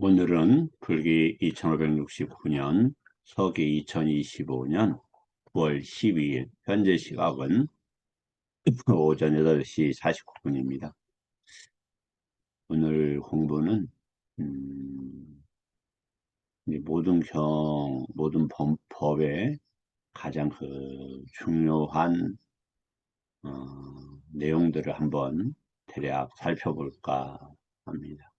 오늘은 불기 2569년, 서기 2025년 9월 12일, 현재 시각은 오전 8시 49분입니다. 오늘 공부는 이 모든 법의 가장 중요한 내용들을 한번 대략 살펴볼까 합니다.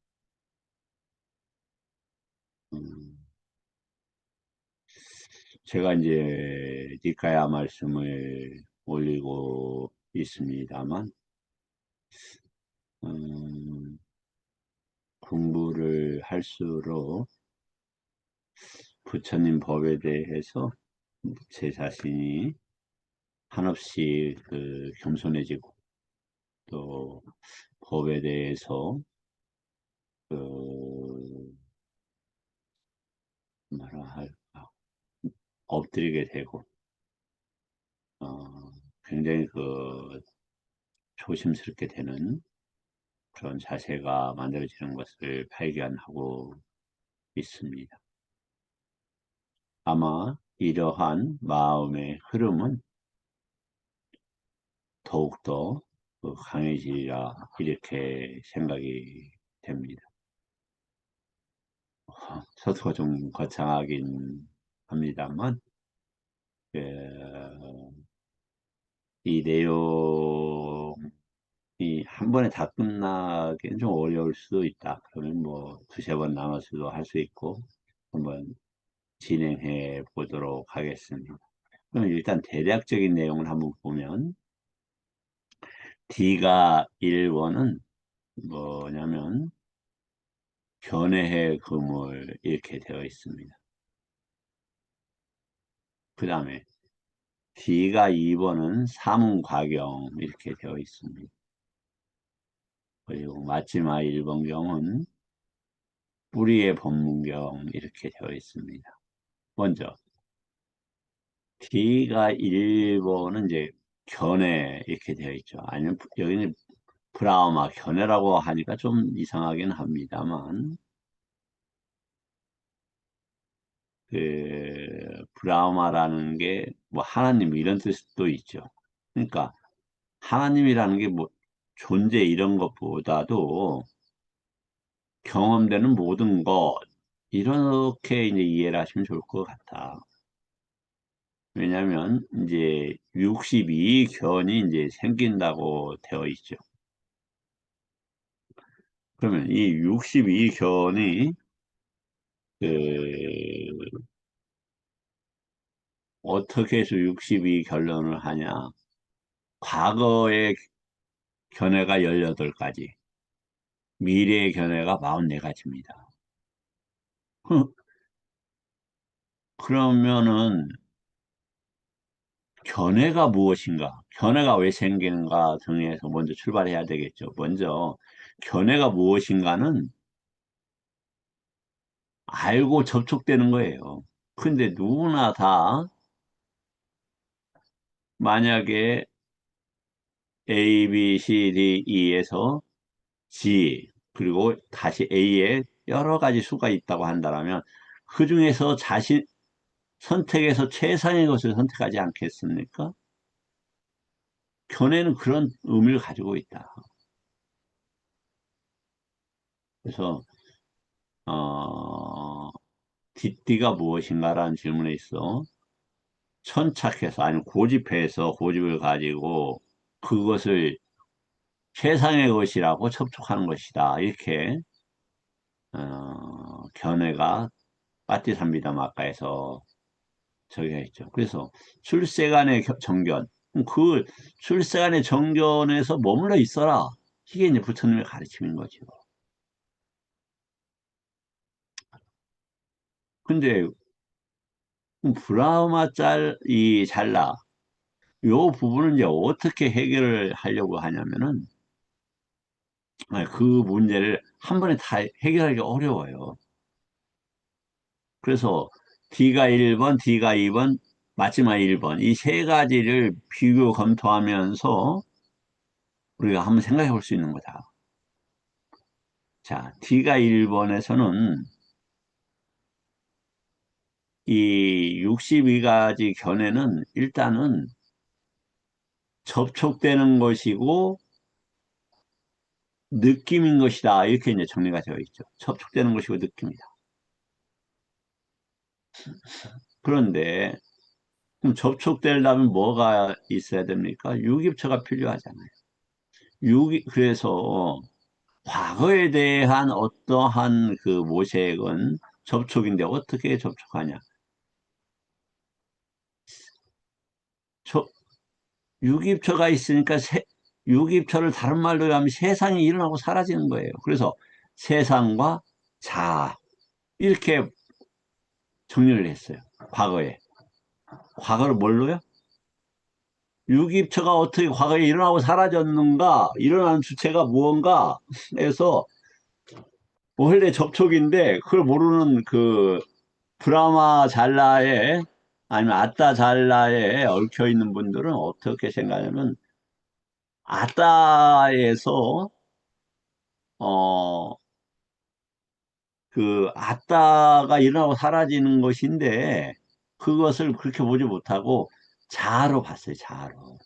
제가 이제 니까야 말씀을 올리고 있습니다만, 공부를 할수록 부처님 법에 대해서 제 자신이 한없이 겸손해지고, 또 법에 대해서 뭐라 할까, 엎드리게 되고, 굉장히 조심스럽게 되는 그런 자세가 만들어지는 것을 발견하고 있습니다. 아마 이러한 마음의 흐름은 더욱더 강해지리라 이렇게 생각이 됩니다. 서두가 좀 거창하긴 합니다만, 이 내용이 한 번에 다 끝나기는 좀 어려울 수도 있다. 그러면 뭐 두세 번 나눠서도 할 수 있고 한번 진행해 보도록 하겠습니다. 그럼 일단 대략적인 내용을 한번 보면, D가 1번은 뭐냐면 견해의 그물 이렇게 되어 있습니다. 그 다음에 D가 2번은 사문과경 이렇게 되어 있습니다. 그리고 마지막 1번경은 뿌리의 법문경 이렇게 되어 있습니다. 먼저 D가 1번은 이제 견해 이렇게 되어 있죠. 아니면 여기는 브라흐마 견해라고 하니까 좀 이상하긴 합니다만, 브라흐마라는 게 뭐 하나님 이런 뜻도 있죠. 그러니까 하나님이라는 게 뭐 존재 이런 것보다도 경험되는 모든 것, 이렇게 이제 이해를 하시면 좋을 것 같아. 왜냐하면 이제 62견이 이제 생긴다고 되어 있죠. 그러면 이 62견이 어떻게 해서 62견론을 하냐? 과거의 견해가 18가지, 미래의 견해가 44가지입니다. 그러면은 견해가 무엇인가? 견해가 왜 생기는가 등에서 먼저 출발해야 되겠죠. 먼저 견해가 무엇인가는 알고 접촉되는 거예요. 근데 누구나 다 만약에 A, B, C, D, E에서 G 그리고 다시 A에 여러 가지 수가 있다고 한다면 그 중에서 자신 선택해서 최상의 것을 선택하지 않겠습니까? 견해는 그런 의미를 가지고 있다. 그래서 뒷뒤가 무엇인가라는 질문에 있어 천착해서 아니면 고집해서 고집을 가지고 그것을 최상의 것이라고 첩촉하는 것이다. 이렇게 견해가 빠띠삼비다마가에서 저기가 있죠. 그래서 출세간의 정견, 그 출세간의 정견에서 머물러 있어라. 이게 이제 부처님의 가르침인 거죠. 근데 브라흐마 이 잘라 요 부분은 이제 어떻게 해결을 하려고 하냐면은 그 문제를 한 번에 다 해결하기 어려워요. 그래서 D가 1번, D가 2번, 마지막 1번 이 세 가지를 비교 검토하면서 우리가 한번 생각해 볼 수 있는 거다. 자, D가 1번에서는 이 62가지 견해는 일단은 접촉되는 것이고 느낌인 것이다. 이렇게 이제 정리가 되어 있죠. 접촉되는 것이고 느낌이다. 그런데 그럼 접촉되려면 뭐가 있어야 됩니까? 유기처가 필요하잖아요. 그래서 과거에 대한 어떠한 그 모색은 접촉인데 어떻게 접촉하냐? 저, 유기처가 있으니까 유기처를 다른 말로 하면 세상이 일어나고 사라지는 거예요. 그래서 세상과 자아 이렇게 정리를 했어요. 과거에. 과거를 뭘로요? 유기처가 어떻게 과거에 일어나고 사라졌는가? 일어나는 주체가 무언가 해서 원래 접촉인데 그걸 모르는 그 브라마 잘라에 아니면 아따 잘라에 얽혀 있는 분들은 어떻게 생각하냐면 아따에서 어 그 아따가 일어나고 사라지는 것인데 그것을 그렇게 보지 못하고 자아로 봤어요. 자아로.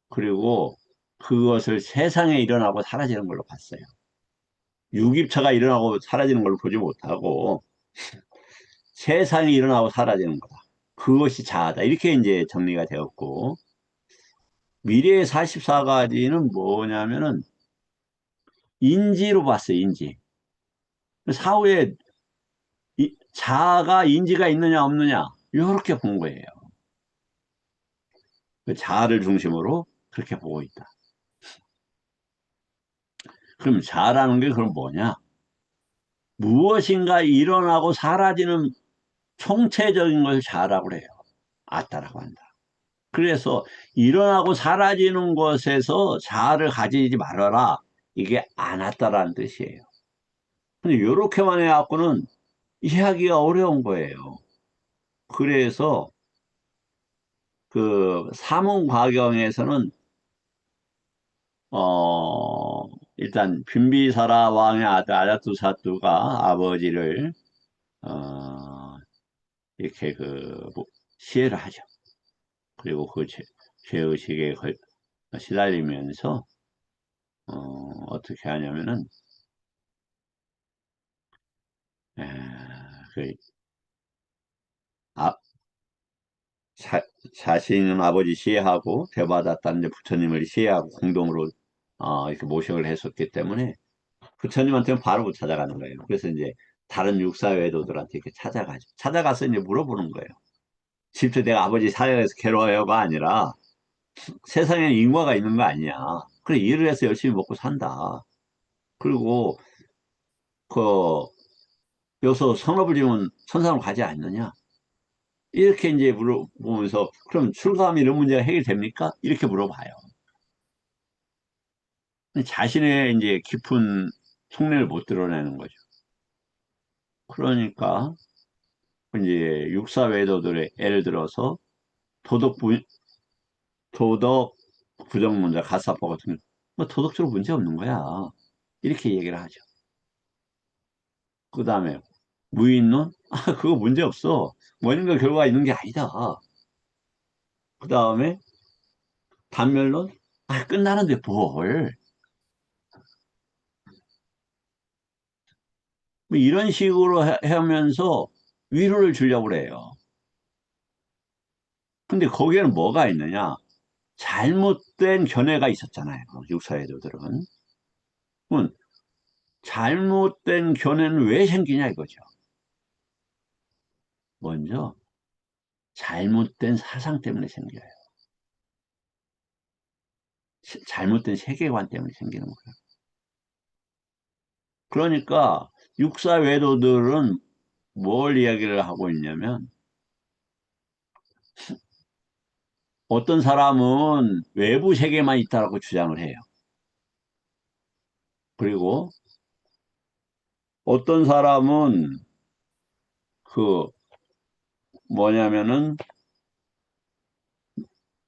그리고 그것을 세상에 일어나고 사라지는 걸로 봤어요. 유기처가 일어나고 사라지는 걸로 보지 못하고 세상이 일어나고 사라지는 거다. 그것이 자아다. 이렇게 이제 정리가 되었고 미래의 44가지는 뭐냐면은 인지로 봤어요. 인지. 사후에 자아가 인지가 있느냐 없느냐 이렇게 본 거예요. 그 자아를 중심으로 그렇게 보고 있다. 그럼 자아라는 게 그럼 뭐냐? 무엇인가 일어나고 사라지는 총체적인 걸 자아라고 그래요. 아따라고 한다. 그래서 일어나고 사라지는 것에서 자아를 가지지 말아라. 이게 아나따라는 뜻이에요. 근데 이렇게만 해갖고는 이해하기가 어려운 거예요. 그래서 그 사문과경에서는 일단 빈비사라 왕의 아들 아자투사투가 아버지를 어, 이렇게 시해를 하죠. 그리고 그 죄의식에 시달리면서 어떻게 하냐면은 에, 그 아, 자, 자신은 아버지 시해하고 대받았다는 이제 부처님을 시해하고 공동으로 이렇게 모셔을 했었기 때문에 부처님한테는 바로 못 찾아가는 거예요. 그래서 이제 다른 육사외도들한테 이렇게 찾아가죠. 찾아가서 이제 물어보는 거예요. 집도 내가 아버지 사역에서 괴로워요가 아니라 세상에 인과가 있는 거 아니냐. 그래 일을 해서 열심히 먹고 산다. 그리고 그 여기서 선업을 지으면 천상으로 가지 않느냐. 이렇게 이제 물어보면서 그럼 출가하면 이런 문제가 해결됩니까? 이렇게 물어봐요. 자신의 이제 깊은 속내를 못 드러내는 거죠. 그러니까 이제 육사외도들의 예를 들어서 도덕 부, 도덕 부정문제 가사법 같은 거, 뭐 도덕적으로 문제 없는 거야. 이렇게 얘기를 하죠. 그 다음에 무인론? 아, 그거 문제 없어. 원인과 결과가 있는 게 아니다. 그 다음에 단멸론? 아, 끝나는데 뭘. 뭐 이런 식으로 하면서 위로를 주려고 그래요. 근데 거기에는 뭐가 있느냐? 잘못된 견해가 있었잖아요. 육사애도들은. 그럼 잘못된 견해는 왜 생기냐 이거죠. 먼저 잘못된 사상 때문에 생겨요. 잘못된 세계관 때문에 생기는 거예요. 그러니까 육사외도들은 뭘 이야기를 하고 있냐면 어떤 사람은 외부 세계만 있다라고 주장을 해요. 그리고 어떤 사람은 그 뭐냐면은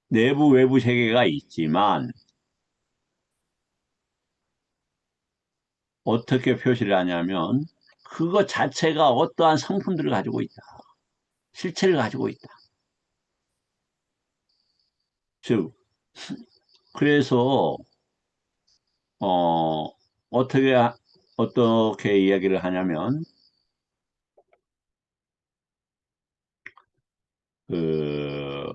내부 외부 세계가 있지만 어떻게 표시를 하냐면 그것 자체가 어떠한 성품들을 가지고 있다. 실체를 가지고 있다. 즉, 그래서, 어, 어떻게, 어떻게 이야기를 하냐면, 그,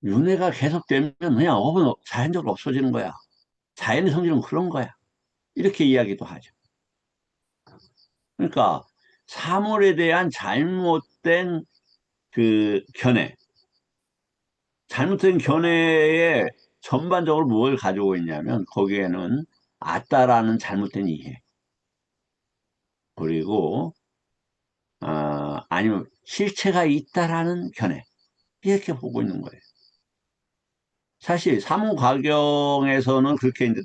윤회가 계속되면 그냥 업은 자연적으로 없어지는 거야. 자연의 성질은 그런 거야. 이렇게 이야기도 하죠. 그러니까, 사물에 대한 잘못된 그 견해, 잘못된 견해에 전반적으로 뭘 가지고 있냐면, 거기에는 아따라는 잘못된 이해, 그리고, 아니면 실체가 있다라는 견해, 이렇게 보고 있는 거예요. 사실 사무과경에서는 그렇게 이제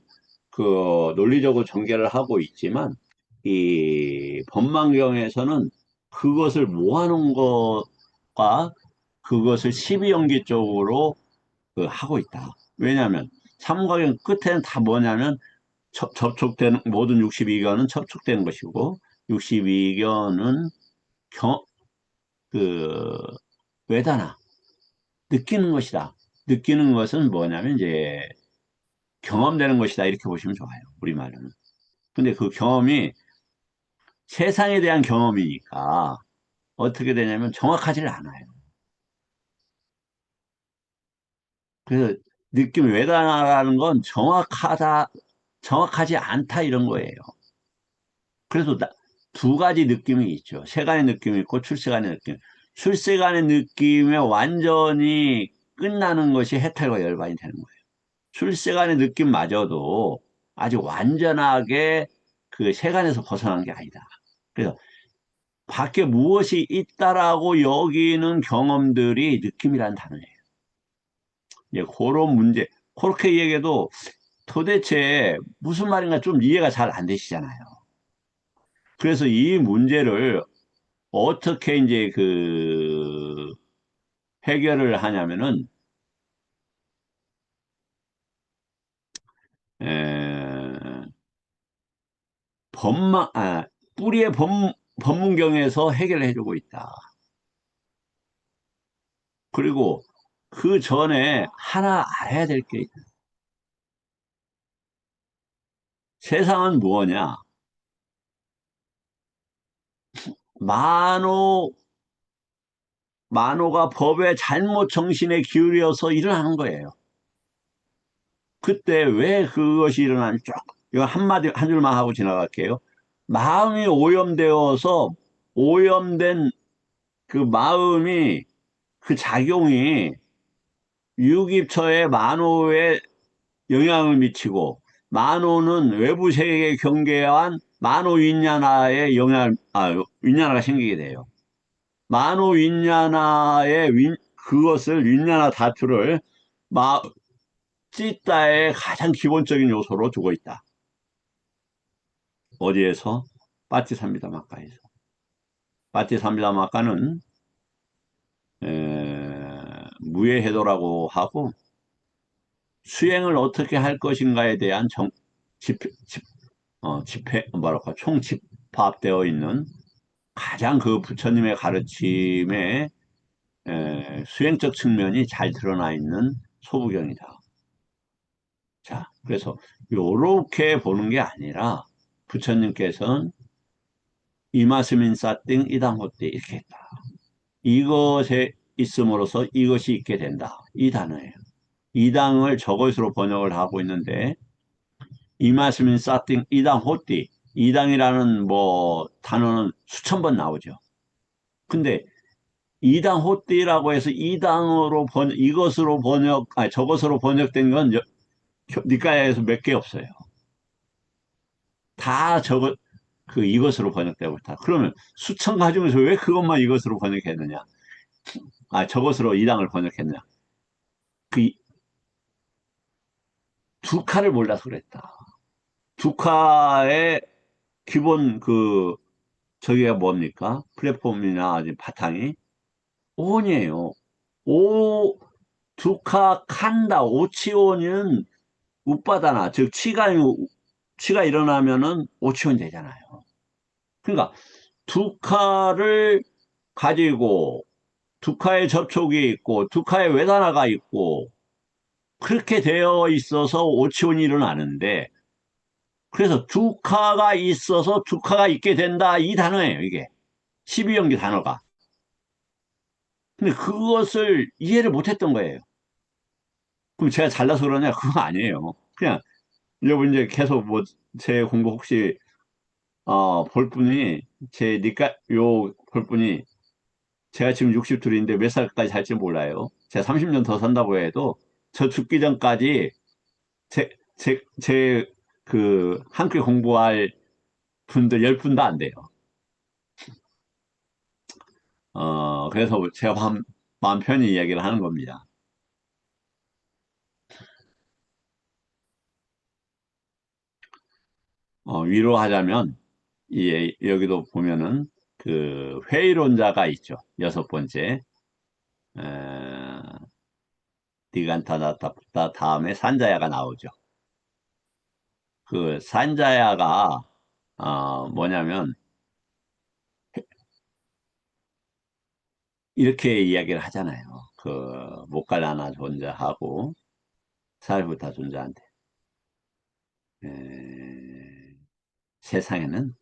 그 논리적으로 전개를 하고 있지만 이 법망경에서는 그것을 모아놓은 것과 그것을 시비연기적으로 그 하고 있다. 왜냐하면 사무과경 끝에는 다 뭐냐면 접촉되는 모든 62견은 접촉되는 것이고 62견은 그 외다나 느끼는 것이다. 느끼는 것은 뭐냐면 이제 경험되는 것이다. 이렇게 보시면 좋아요. 우리말로는. 근데 그 경험이 세상에 대한 경험이니까 어떻게 되냐면 정확하지를 않아요. 그래서 느낌 외다나라는 건 정확하지 않다 이런 거예요. 그래서 두 가지 느낌이 있죠. 세간의 느낌이 있고 출세간의 느낌. 출세간의 느낌에 완전히 끝나는 것이 해탈과 열반이 되는 거예요. 출세간의 느낌마저도 아주 완전하게 그 세간에서 벗어난 게 아니다. 그래서 밖에 무엇이 있다라고 여기는 경험들이 느낌이라는 단어예요. 이제 그런 문제, 그렇게 얘기해도 도대체 무슨 말인가 좀 이해가 잘 안 되시잖아요. 그래서 이 문제를 어떻게 이제 그 해결을 하냐면은, 에, 법만, 뿌리의 법문경에서 해결해 주고 있다. 그리고 그 전에 하나 알아야 될 게 있다. 세상은 무엇냐? 만호, 만호가 법의 잘못 정신에 기울여서 일어나는 거예요. 그때 왜 그것이 일어나는지 쭉, 이거 한마디, 한 줄만 하고 지나갈게요. 마음이 오염되어서 오염된 그 마음이 그 작용이 유기처의 만호에 영향을 미치고 만호는 외부 세계에 경계한 만호 윈냐나에 윈냐나가 생기게 돼요. 만호 윈냐나의 그것을 윈냐나 다투를 마, 찌따의 가장 기본적인 요소로 두고 있다. 어디에서? 빠티삼비다마카에서. 빠티삼비다마카는 무예해도라고 하고 수행을 어떻게 할 것인가에 대한 뭐랄까, 총집합되어 있는 가장 그 부처님의 가르침에 수행적 측면이 잘 드러나 있는 소부경이다. 자, 그래서 요렇게 보는 게 아니라 부처님께서는 이마스민 사띵 이당호띠 이렇게 했다. 이것에 있음으로써 이것이 있게 된다. 이 단어예요. 이당을 저것으로 번역을 하고 있는데 이마스민 사띵 이당호띠 이당이라는 뭐 단어는 수천 번 나오죠. 근데 이당 호띠라고 해서 이당으로 이것으로 저것으로 번역된 건 니까야에서 몇 개 없어요. 다 이것으로 번역되고 있다. 그러면 수천 가지 중에서 왜 그것만 이것으로 번역했느냐? 저것으로 이당을 번역했느냐? 그 두카를 몰라서 그랬다. 두카의 기본 저기가 뭡니까? 플랫폼이나 바탕이 오온이에요. 오, 두카 칸다, 오치오는 웃바다나, 즉, 치가 일어나면은 오치원 되잖아요. 그러니까, 두카를 가지고, 두카에 접촉이 있고, 두카에 외단화가 있고, 그렇게 되어 있어서 오치온이 일어나는데, 그래서 두카가 있어서 두카가 있게 된다. 이 단어예요, 이게. 12연기 단어가. 근데 그것을 이해를 못했던 거예요. 그럼 제가 잘나서 그러냐? 그거 아니에요. 그냥, 여러분 이제 계속 뭐, 제 공부 혹시, 볼 분이, 볼 분이, 제가 지금 62인데 몇 살까지 살지 몰라요. 제가 30년 더 산다고 해도, 저 죽기 전까지 한국에 공부할 분들 10분도 안 돼요. 그래서 제가 마음 편히 이야기를 하는 겁니다. 위로하자면, 여기도 보면은, 그, 회의론자가 있죠. 여섯 번째. 에, 디간타다타프타 다음에 산자야가 나오죠. 그, 산자야가, 뭐냐면, 이렇게 이야기를 하잖아요. 그, 모칼라나 존재하고, 사리부타 존재한테. 세상에는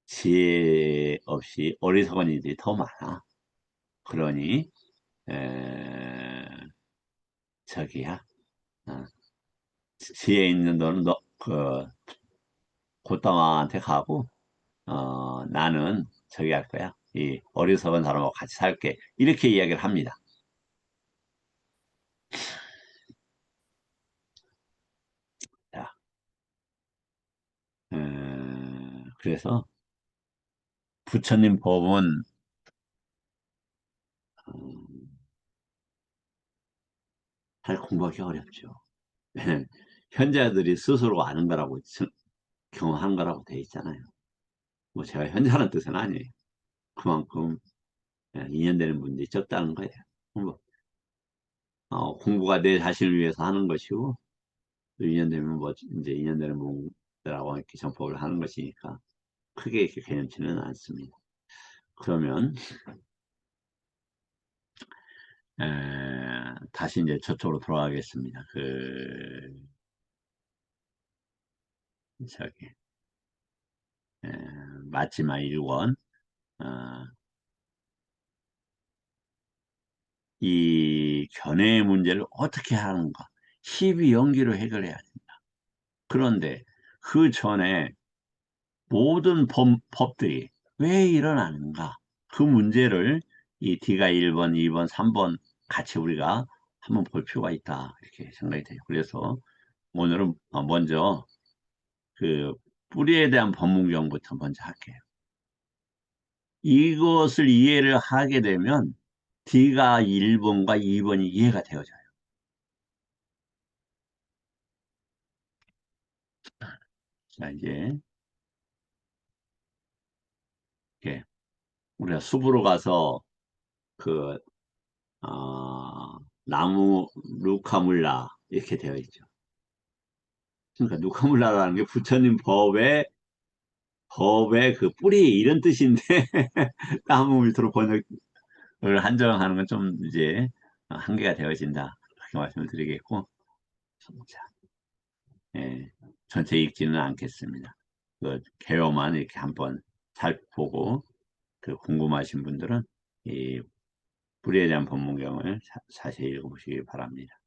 지혜 없이 어리석은 이들이 더 많아. 그러니, 에, 저기야, 어, 지혜 있는 너는 곧다마한테 가고, 나는 저기 할 거야. 이 어리석은 사람하고 같이 살게. 이렇게 이야기를 합니다. 자, 그래서 부처님 법은, 음, 잘 공부하기 어렵죠. 현자들이 스스로 아는 거라고, 경험한 거라고 돼 있잖아요. 뭐 제가 현자라는 뜻은 아니에요. 그만큼 인연되는 분들이 적다는 거예요. 뭐, 공부가 내 자신을 위해서 하는 것이고, 또 인연되면 뭐, 이제 인연되는 분들하고 이렇게 전법을 하는 것이니까, 크게 이렇게 개념치는 않습니다. 그러면, 다시 이제 저쪽으로 돌아가겠습니다. 저기, 에, 마지막 1권, 어, 이 견해의 문제를 어떻게 하는가. 12연기로 해결해야 돼. 그런데 그 전에 모든 법들이 왜 일어나는가? 그 문제를 이 D가 1번, 2번, 3번 같이 우리가 한번 볼 필요가 있다. 이렇게 생각이 돼요. 그래서 오늘은 먼저 그 뿌리에 대한 법문경부터 먼저 할게요. 이것을 이해를 하게 되면 D가 1번과 2번이 이해가 되어져요. 자, 이제 이렇게 우리가 숲으로 가서 그 나무 루카물라 이렇게 되어 있죠. 그러니까 루카물라라는 게 부처님 법의 그 뿌리 이런 뜻인데 나무 밑으로 번역을 한정하는 건 좀 이제 한계가 되어진다. 그렇게 말씀을 드리겠고, 자, 예, 전체 읽지는 않겠습니다. 그 개요만 이렇게 한번 살펴보고 그 궁금하신 분들은 이 뿌리에 대한 법문경을 자세히 읽어보시기 바랍니다.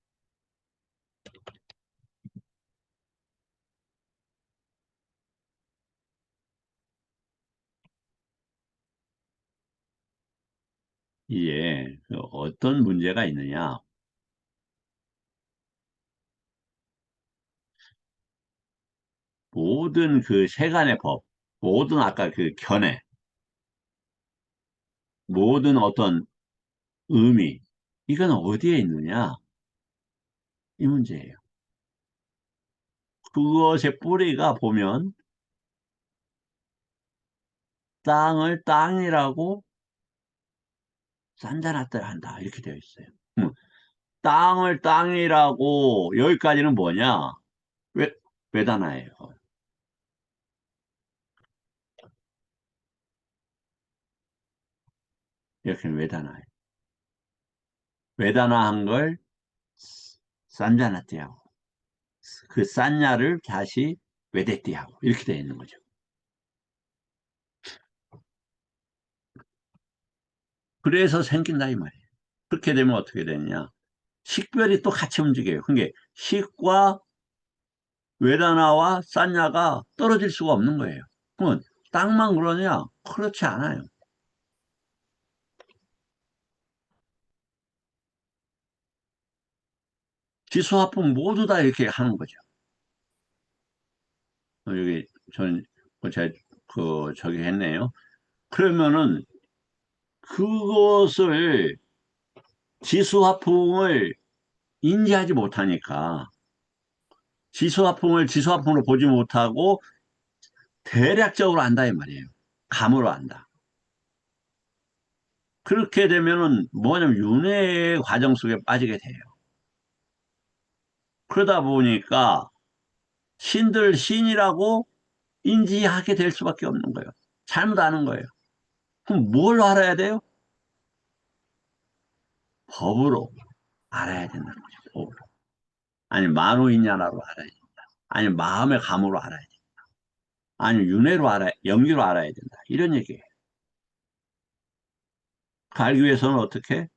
이게 그 어떤 문제가 있느냐? 모든 그 세간의 법, 모든 아까 그 견해, 모든 어떤 의미, 이건 어디에 있느냐? 이 문제예요. 그것의 뿌리가 보면 땅을 땅이라고 산자놨다 한다. 이렇게 되어 있어요. 땅을 땅이라고 여기까지는 뭐냐? 왜, 외단화예요. 이렇게 외단화해. 외단화한 걸 싼자나띠하고 그 싼냐를 다시 외대띠하고 이렇게 되어 있는 거죠. 그래서 생긴다 이 말이에요. 그렇게 되면 어떻게 되느냐? 식별이 또 같이 움직여요. 그게 식과 외단화와 싼냐가 떨어질 수가 없는 거예요. 그러면 땅만 그러냐? 그렇지 않아요. 지수화풍 모두 다 이렇게 하는 거죠. 여기 저는 저기 했네요. 그러면은 그것을 지수화풍을 인지하지 못하니까 지수화풍을 지수화풍으로 보지 못하고 대략적으로 안다 이 말이에요. 감으로 안다. 그렇게 되면은 뭐냐면 윤회의 과정 속에 빠지게 돼요. 그러다 보니까 신이라고 인지하게 될 수밖에 없는 거예요. 잘못 아는 거예요. 그럼 뭘 알아야 돼요? 법으로 알아야 된다는 거죠. 법으로. 아니 만호인야나로 알아야 돼. 아니 마음의 감으로 알아야 돼. 아니 윤회로 알아야, 연기로 알아야 된다. 이런 얘기예요. 그 알기 위해서는 어떻게?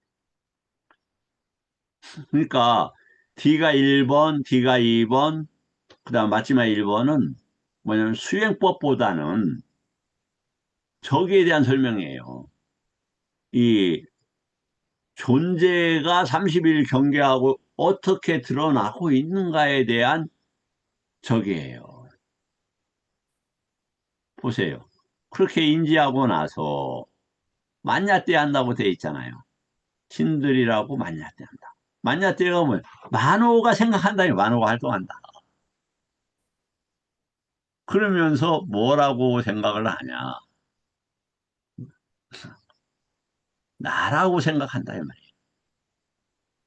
그러니까 D가 1번, D가 2번, 그다음 마지막 1번은 뭐냐면 수행법보다는 저기에 대한 설명이에요. 이 존재가 30일 경계하고 어떻게 드러나고 있는가에 대한 적이에요. 보세요. 그렇게 인지하고 나서 만냐때 한다고 돼 있잖아요. 신들이라고 만냐때 한다. 만냐때가 뭐 만호가 생각한다니 만호가 활동한다. 그러면서 뭐라고 생각을 하냐? 나라고 생각한다 이 말이에요.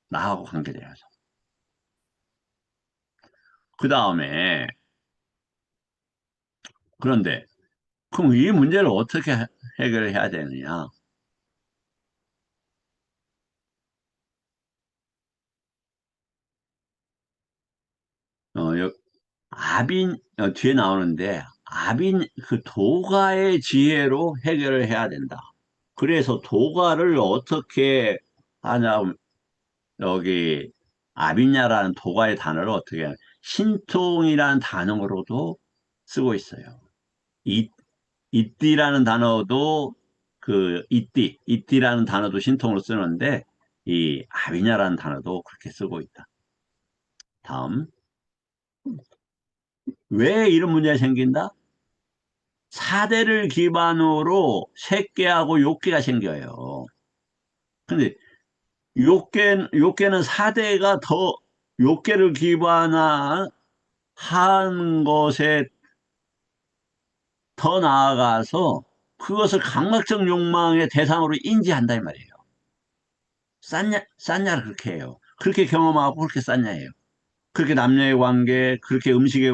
나하고 관계되어서. 그 다음에 그런데 그럼 이 문제를 어떻게 해결해야 되느냐? 여- 뒤에 나오는데 그 도가의 지혜로 해결을 해야 된다. 그래서 도가를 어떻게 하냐, 여기 아비냐라는 도가의 단어를 어떻게 하냐, 신통이라는 단어로도 쓰고 있어요. 이, 이띠라는 단어도 이띠라는 단어도 신통으로 쓰는데 이 아비냐라는 단어도 그렇게 쓰고 있다. 다음, 왜 이런 문제가 생긴다? 사대를 기반으로 색계하고 욕계가 생겨요. 근데 욕계는 사대가 더 욕계를 기반한 것에 더 나아가서 그것을 강박적 욕망의 대상으로 인지한다 이 말이에요. 쌌냐를 그렇게 해요. 그렇게 경험하고 그렇게 쌌냐예요. 그렇게 남녀의 관계, 그렇게 음식의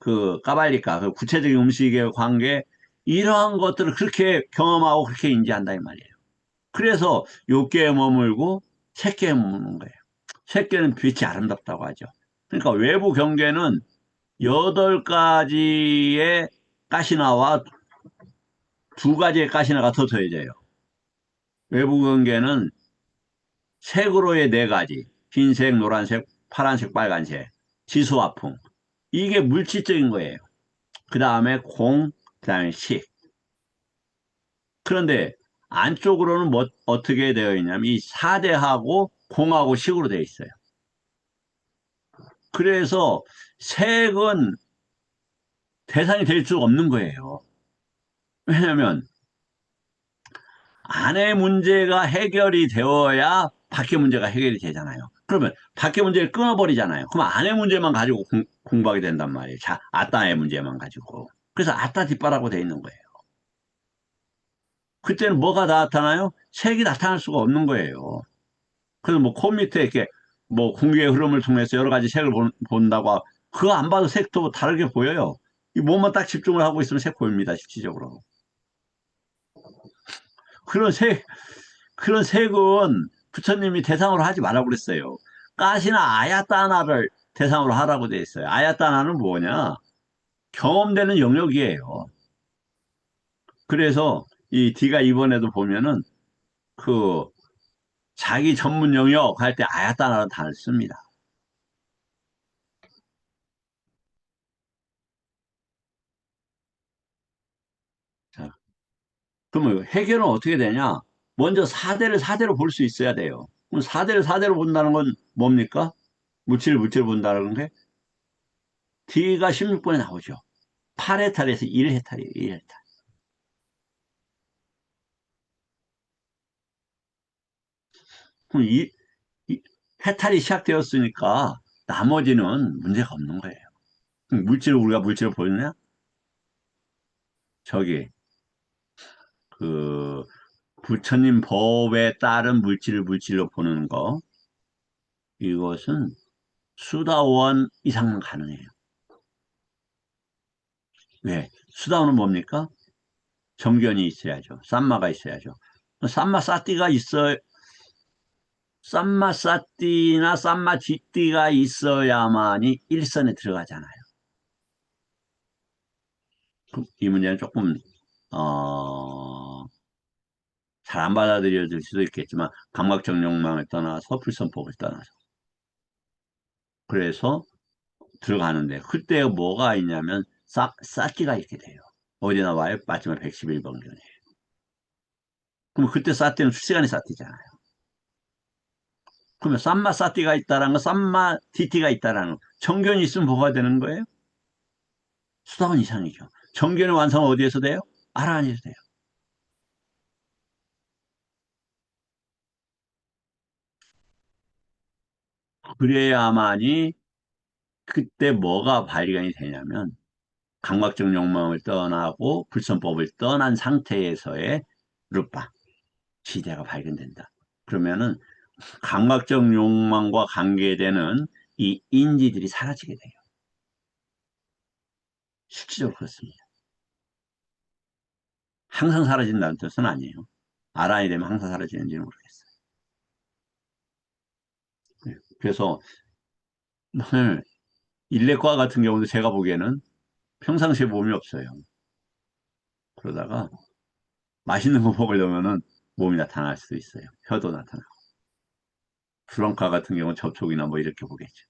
그 까발리까, 그 구체적인 음식의 관계, 이러한 것들을 그렇게 경험하고 그렇게 인지한다 이 말이에요. 그래서 욕계에 머물고 색계에 머무는 거예요. 색계는 빛이 아름답다고 하죠. 그러니까 외부 경계는 8가지의 가시나와 2가지의 가시나가 더 더해져요. 외부 경계는 색으로의 4가지, 흰색, 노란색, 파란색, 빨간색, 지수화풍. 이게 물질적인 거예요. 그 다음에 공, 그 다음에 식. 그런데 안쪽으로는 어떻게 되어 있냐면 이 사대하고 공하고 식으로 되어 있어요. 그래서 색은 대상이 될 수 없는 거예요. 왜냐하면 안의 문제가 해결이 되어야 밖의 문제가 해결이 되잖아요. 그러면 밖의 문제를 끊어버리잖아요. 그럼 안의 문제만 가지고 공부하게 된단 말이에요. 자, 아따의 문제만 가지고. 그래서 아따 뒷바라고 돼 있는 거예요. 그때는 뭐가 나타나요? 색이 나타날 수가 없는 거예요. 그래서 뭐 코 밑에 이렇게 뭐 공기의 흐름을 통해서 여러 가지 색을 본다고 그거 안 봐도 색도 다르게 보여요. 이 몸만 딱 집중을 하고 있으면 색 보입니다. 실질적으로. 그런 색, 그런 색은 부처님이 대상으로 하지 말라고 그랬어요. 가시나 아야따나를 대상으로 하라고 돼 있어요. 아야따나는 뭐냐? 경험되는 영역이에요. 그래서 이 D가 이번에도 보면은 그 자기 전문 영역 할 때 아야따나라는 단어를 씁니다. 자, 그러면 해결은 어떻게 되냐? 먼저 사대를 사대로 볼 수 있어야 돼요. 그럼 사대를 사대로 본다는 건 뭡니까? 물질을 물질로 본다는 게 D가 16번에 나오죠. 8해탈에서 1해탈이에요. 1해탈. 그럼 이 해탈이 시작되었으니까 나머지는 문제가 없는 거예요. 그럼 물질을 우리가 물질을 보느냐? 저기 그 부처님 법에 따른 물질을 물질로 보는 거 이것은 수다원 이상은 가능해요. 왜? 수다원은 뭡니까? 정견이 있어야죠. 쌈마가 있어야죠. 쌈마 싸띠가 있어 쌈마 싸띠나 쌈마 쥐띠가 있어야만이 일선에 들어가잖아요. 이 문제는 조금 잘 안 받아들여질 수도 있겠지만 감각적 욕망을 떠나서 불선법을 떠나서 그래서 들어가는데 그때 뭐가 있냐면 싸띠가 있게 돼요. 어디 나와요? 마지막 111번 경에. 그럼 그때 싸띠는 출시간이 싸띠잖아요. 그러면 쌈마 싸띠가 있다라는 거, 쌈마 디띠가 있다라는 거. 정견이 있으면 뭐가 되는 거예요? 수다원 이상이죠. 정견의 완성은 어디에서 돼요? 아라한에서 돼요. 그래야만이 그때 뭐가 발견이 되냐면 감각적 욕망을 떠나고 불선법을 떠난 상태에서의 루파, 지대가 발견된다. 그러면은 감각적 욕망과 관계되는 이 인지들이 사라지게 돼요. 실질적으로 그렇습니다. 항상 사라진다는 뜻은 아니에요. 아란이 되면 항상 사라지는지는 모르겠어요. 그래서 오늘 일레과 같은 경우도 제가 보기에는 평상시에 몸이 없어요. 그러다가 맛있는 거 먹으려면은 몸이 나타날 수도 있어요. 혀도 나타나고. 프랑카 같은 경우는 접촉이나 뭐 이렇게 보겠죠.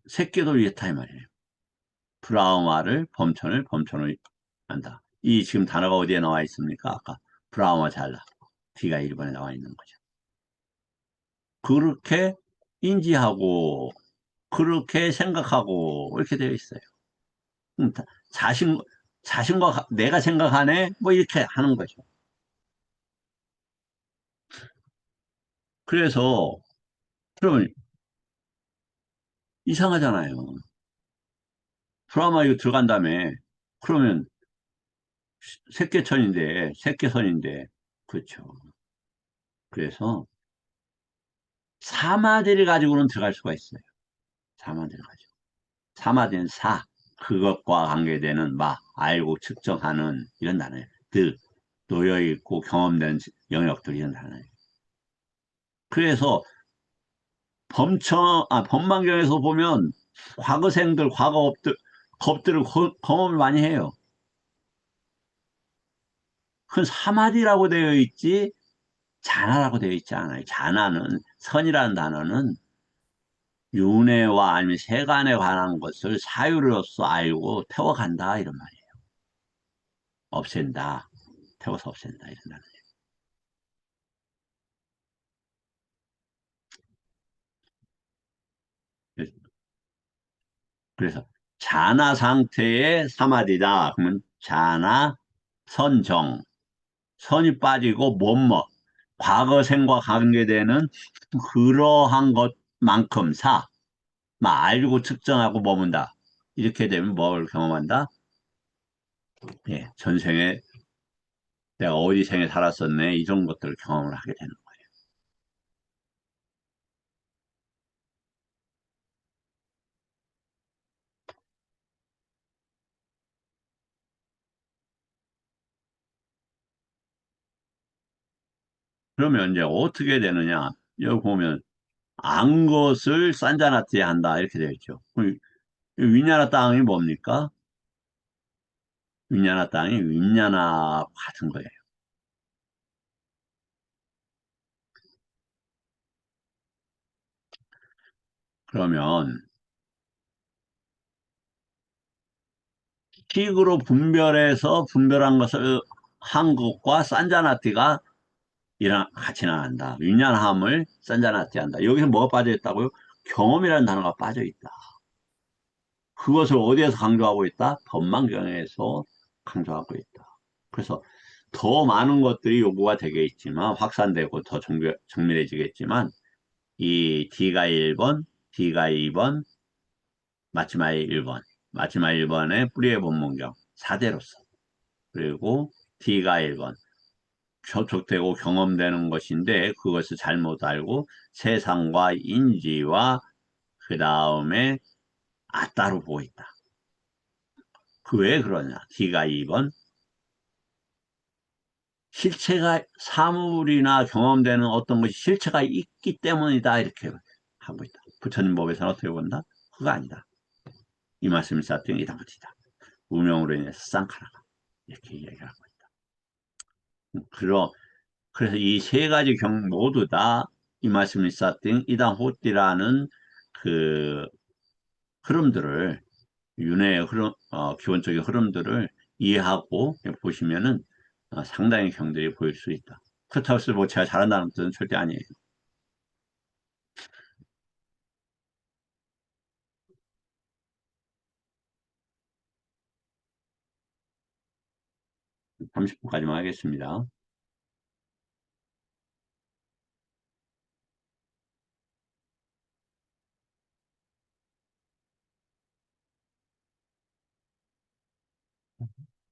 새끼도 이렇다 이 말이에요. 브라우마를 범천을 한다. 이 지금 단어가 어디에 나와 있습니까? 아까 브라우마 잘라. D가 1번에 나와 있는 거죠. 그렇게 인지하고 그렇게 생각하고 이렇게 되어 있어요. 자신 자신과 내가 생각하네 뭐 이렇게 하는 거죠. 그래서 그러면 이상하잖아요. 브라우마 이거 들어간 다음에 그러면 새끼선인데 그렇죠. 그래서 사마디를 가지고는 들어갈 수가 있어요. 사마디를 가지고. 사마디는 그것과 관계되는 알고 측정하는 이런 단어예요. 놓여있고 경험된 영역들 이런 단어예요. 그래서 법망경에서 보면 과거생들, 과거업들을 경험을 많이 해요. 그건 사마디라고 되어 있지, 자나라고 되어 있지 않아요. 자나는, 선이라는 단어는 윤회와 아니면 세간에 관한 것을 사유로서 알고 태워간다, 이런 말이에요. 없앤다. 태워서 없앤다, 이런 단어. 그래서 자나 상태의 사마디다. 그러면 자나, 선정, 선이 빠지고 과거생과 관계되는 그러한 것만큼 알고 측정하고 머문다. 이렇게 되면 뭘 경험한다? 예, 전생에 내가 어디 생에 살았었네. 이런 것들을 경험을 하게 되는 거예요. 그러면 이제 어떻게 되느냐? 여기 보면 안 것을 산자나띠에 한다 이렇게 되어 있죠. 윈냐나 땅이 뭡니까? 윈냐나 땅이 윈냐나 같은 거예요. 그러면 식으로 분별해서 분별한 것을 한 것과 산자나띠가 같이 나간다. 윈냐함을 산자나띠 한다. 여기서 뭐가 빠져 있다고요? 경험이라는 단어가 빠져 있다. 그것을 어디에서 강조하고 있다? 법망경에서 강조하고 있다. 그래서 더 많은 것들이 요구가 되겠지만 확산되고 더 정밀해지겠지만 이 D가 1번, D가 2번, 마지막에 1번, 마지막 1번에 뿌리의 본문경 4대로서 그리고 D가 1번 접촉되고 경험되는 것인데 그것을 잘못 알고 세상과 인지와 그 다음에 아따로 보고 있다. 그 왜 그러냐? D가 2번 실체가 사물이나 경험되는 어떤 것이 실체가 있기 때문이다 이렇게 하고 있다. 부처님 법에서는 어떻게 본다? 그거 아니다. 이 말씀이 쌓였던 이다못이다. 무명으로 인해서 쌍카라가 이렇게 이야기하고 있다. 그러, 그래서 이 세 가지 경 모두 다 이 말씀이 쌓였던 이당 호띠라는 그 흐름들을 윤회의 흐름, 기본적인 흐름들을 이해하고 보시면은 상당히 경들이 보일 수 있다. 그렇다고 해서 뭐 제가 잘한다는 뜻은 절대 아니에요. 30분까지만 하겠습니다.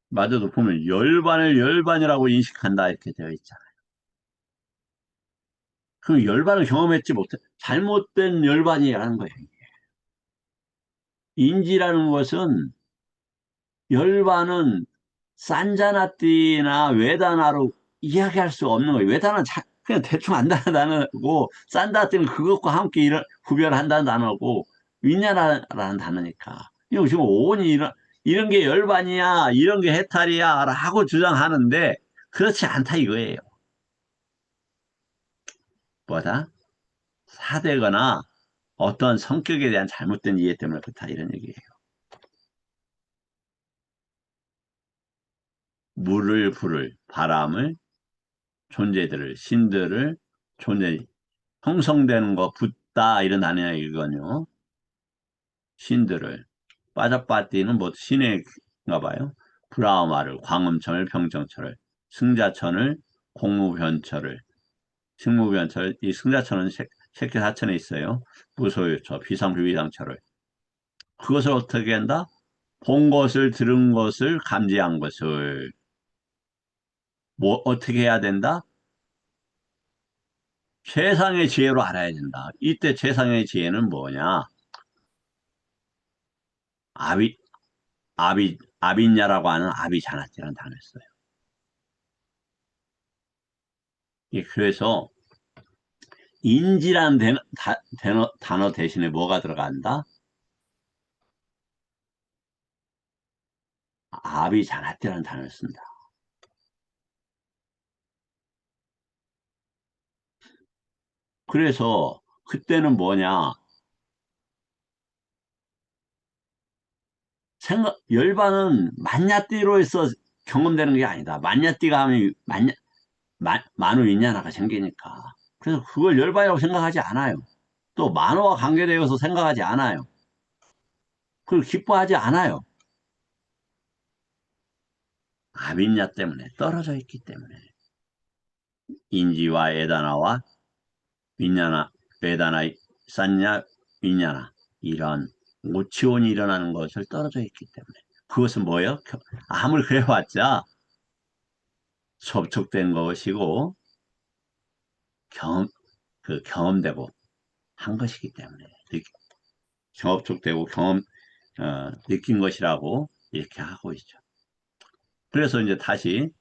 마저도 보면 열반을 열반이라고 인식한다 이렇게 되어 있잖아요. 그럼 열반을 경험했지 못해 잘못된 열반이라는 거예요. 인지라는 것은 열반은 산자나띠나 외다나로 이야기할 수 없는 거예요. 외다는 그냥 대충 안다는 단어고 산다띠는 그것과 함께 구별한다는 단어고 윈냐라는 단어니까. 이거 지금 오온이 이런 게 열반이야, 이런 게 해탈이야 라고 주장하는데 그렇지 않다 이거예요. 뭐다? 사대거나 어떤 성격에 대한 잘못된 이해 때문에 그렇다 이런 얘기예요. 물을, 불을, 바람을, 존재들을, 신들을, 존재, 형성되는 거, 붓다, 이런 단어야, 이거는요. 신들을. 빠자빠띠는 뭐, 신의인가 봐요. 브라우마를, 광음천을, 평정철을, 승자천을, 공무변철을, 식무변철, 이 승자천은 색계사천에 있어요. 무소유처, 비상비비상철을. 그것을 어떻게 한다? 본 것을, 들은 것을, 감지한 것을, 뭐, 어떻게 해야 된다? 최상의 지혜로 알아야 된다. 이때 최상의 지혜는 뭐냐? 아비, 아비냐라고 하는 아비자나티라는 단어를 써요. 그래서 인지라는 단어 대신에 뭐가 들어간다? 아비자나티라는 단어를 쓴다. 그래서 그때는 뭐냐? 열반은 만냐띠로 해서 경험되는 게 아니다. 만냐띠가 하면 만우 윈냐나가 생기니까. 그래서 그걸 열반이라고 생각하지 않아요. 또 만호와 관계되어서 생각하지 않아요. 그걸 기뻐하지 않아요. 아빈냐 때문에 떨어져 있기 때문에 인지와 에다나와 윈냐나, 에다나, 산냐, 윈냐나 이런 오치원이 일어나는 것을 떨어져 있기 때문에 그것은 뭐예요? 아무리 그래봤자 접촉된 것이고 경험, 경험되고 한 것이기 때문에 접촉되고 느낀 것이라고 이렇게 하고 있죠. 그래서 이제 다시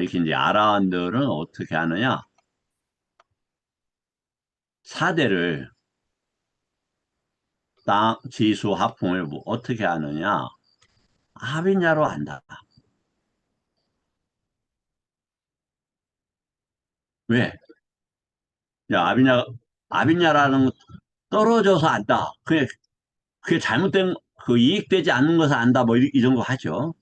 이렇게 이제 아라한들은 어떻게 하느냐? 4대를 땅, 지수, 화풍을 뭐 어떻게 하느냐? 아비냐로 안다. 왜? 야, 아비냐라는 거 떨어져서 안다. 그게 잘못된, 그 이익되지 않는 것을 안다. 뭐 이 정도 하죠.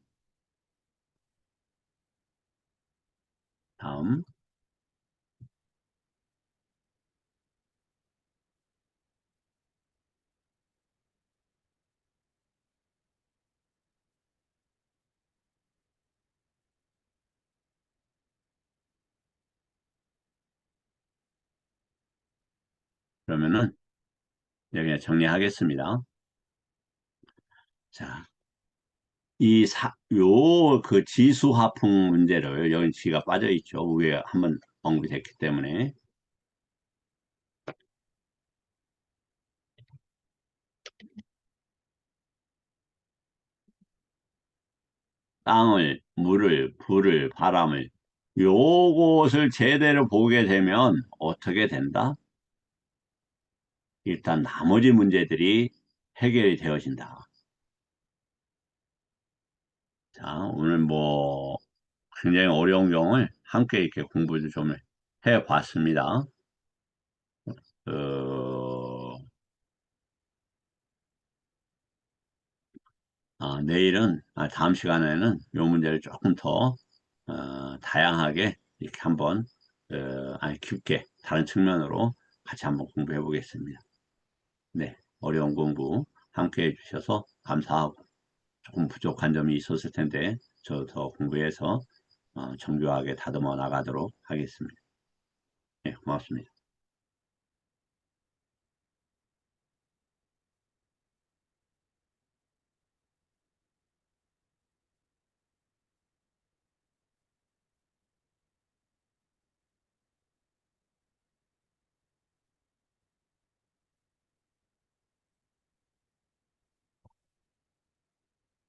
다음. 그러면은 여기 정리하겠습니다. 자, 그 지수화풍 문제를 여기 지가 빠져 있죠. 위에 한번 언급이 됐기 때문에. 땅을, 물을, 불을, 바람을, 요것을 제대로 보게 되면 어떻게 된다? 일단 나머지 문제들이 해결이 되어진다. 자, 오늘 뭐 굉장히 어려운 경우를 함께 이렇게 공부를 좀 해봤습니다. 어, 내일은, 다음 시간에는 이 문제를 조금 더 다양하게 이렇게 한번, 깊게 다른 측면으로 같이 한번 공부해 보겠습니다. 네, 어려운 공부 함께 해주셔서 감사하고 조금 부족한 점이 있었을 텐데 저 더 공부해서 정교하게 다듬어 나가도록 하겠습니다. 네, 고맙습니다.